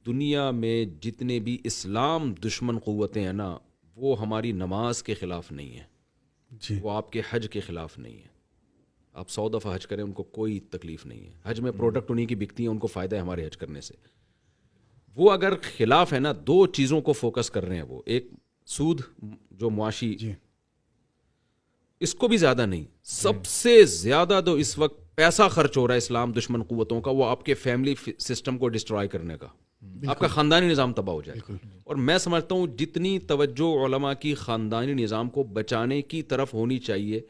دنیا میں جتنے بھی اسلام دشمن قوتیں ہیں نا، وہ ہماری نماز کے خلاف نہیں ہیں، جی وہ آپ کے حج کے خلاف نہیں ہیں. آپ 100 دفعہ حج کریں ان کو کوئی تکلیف نہیں ہے. حج میں پروڈکٹ انہیں کی بکتی ہیں، ان کو فائدہ ہے ہمارے حج کرنے سے. وہ اگر خلاف ہے نا، دو چیزوں کو فوکس کر رہے ہیں وہ. ایک سود جو معاشی، جی اس کو بھی زیادہ نہیں، سب سے زیادہ تو اس وقت پیسہ خرچ ہو رہا ہے اسلام دشمن قوتوں کا، وہ آپ کے فیملی سسٹم کو ڈسٹرائے کرنے کا. آپ کا خاندانی نظام تباہ ہو جائے. اور میں سمجھتا ہوں جتنی توجہ علماء کی خاندانی نظام کو بچانے کی طرف ہونی چاہیے،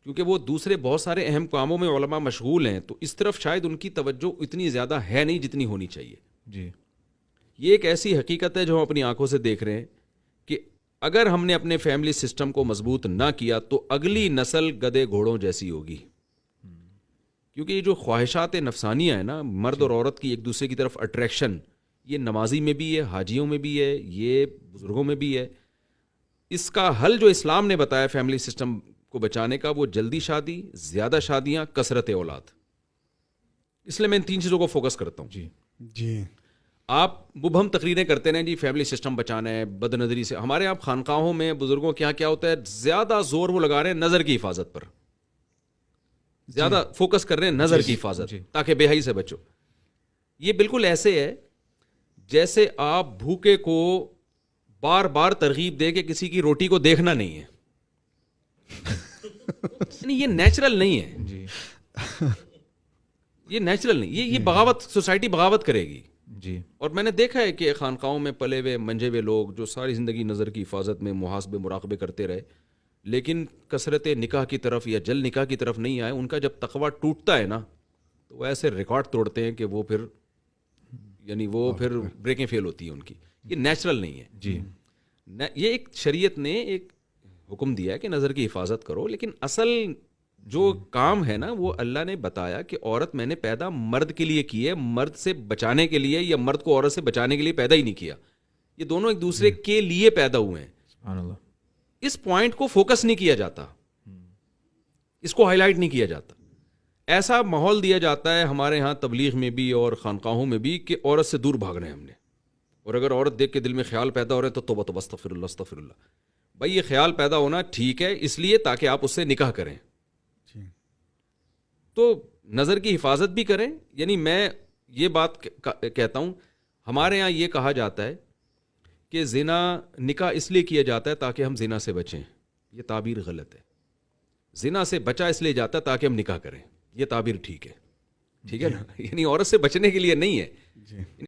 کیونکہ وہ دوسرے بہت سارے اہم کاموں میں علماء مشغول ہیں، تو اس طرف شاید ان کی توجہ اتنی زیادہ ہے نہیں جتنی ہونی چاہیے. جی یہ ایک ایسی حقیقت ہے جو ہم اپنی آنکھوں سے دیکھ رہے ہیں کہ اگر ہم نے اپنے فیملی سسٹم کو مضبوط نہ کیا تو اگلی نسل گدے گھوڑوں جیسی ہوگی. کیونکہ یہ جو خواہشات نفسانیہ ہیں نا، مرد اور عورت کی ایک دوسرے کی طرف اٹریکشن، یہ نمازی میں بھی ہے، حاجیوں میں بھی ہے، یہ بزرگوں میں بھی ہے. اس کا حل جو اسلام نے بتایا فیملی سسٹم کو بچانے کا، وہ جلدی شادی، زیادہ شادیاں، کثرت اولاد. اس لیے میں ان تین چیزوں کو فوکس کرتا ہوں. جی جی آپ مبہم تقریریں کرتے ہیں جی فیملی سسٹم بچانا ہے بد نظری سے. ہمارے یہاں خانقاہوں میں بزرگوں کے یہاں کیا ہوتا ہے، زیادہ زور وہ لگا رہے ہیں نظر کی حفاظت پر، زیادہ فوکس کر رہے ہیں نظر کی حفاظت، تاکہ بے حیائی سے بچو. یہ بالکل ایسے ہے جیسے آپ بھوکے کو بار بار ترغیب دے کے کسی کی روٹی کو دیکھنا نہیں ہے. یعنی یہ نیچرل نہیں ہے. جی یہ نیچرل نہیں، یہ بغاوت، سوسائٹی بغاوت کرے گی. جی اور میں نے دیکھا ہے کہ خانقاہوں میں پلے ہوئے منجے ہوئے لوگ جو ساری زندگی نظر کی حفاظت میں محاسبے مراقبے کرتے رہے، لیکن کثرت نکاح کی طرف یا جل نکاح کی طرف نہیں آئے. ان کا جب تقویٰ ٹوٹتا ہے نا، تو وہ ایسے ریکارڈ توڑتے ہیں کہ وہ پھر بریکیں فیل ہوتی ہیں ان کی. یہ نیچرل نہیں ہے. جی یہ ایک شریعت نے ایک حکم دیا ہے کہ نظر کی حفاظت کرو، لیکن اصل جو کام ہے نا، وہ اللہ نے بتایا کہ عورت میں نے پیدا مرد کے لیے کی ہے، مرد سے بچانے کے لیے، یا مرد کو عورت سے بچانے کے لیے پیدا ہی نہیں کیا. یہ دونوں ایک دوسرے کے لیے پیدا ہوئے ہیں. سبحان اللہ. اس پوائنٹ کو فوکس نہیں کیا جاتا، اس کو ہائی لائٹ نہیں کیا جاتا. ایسا ماحول دیا جاتا ہے ہمارے ہاں تبلیغ میں بھی اور خانقاہوں میں بھی کہ عورت سے دور بھاگ رہے ہیں ہم نے. اور اگر عورت دیکھ کے دل میں خیال پیدا ہو رہا ہے تو توبہ توبہ استغفر اللہ استغفر اللہ. بھائی یہ خیال پیدا ہونا ٹھیک ہے اس لیے تاکہ آپ اس سے نکاح کریں، تو نظر کی حفاظت بھی کریں. یعنی میں یہ بات کہتا ہوں، ہمارے ہاں یہ کہا جاتا ہے کہ زنا نکاح اس لیے کیا جاتا ہے تاکہ ہم زنا سے بچیں. یہ تعبیر غلط ہے. زنا سے بچا اس لیے جاتا ہے تاکہ ہم نکاح کریں. یہ تعبیر ٹھیک ہے نا. یعنی عورت سے بچنے کے لیے نہیں ہے.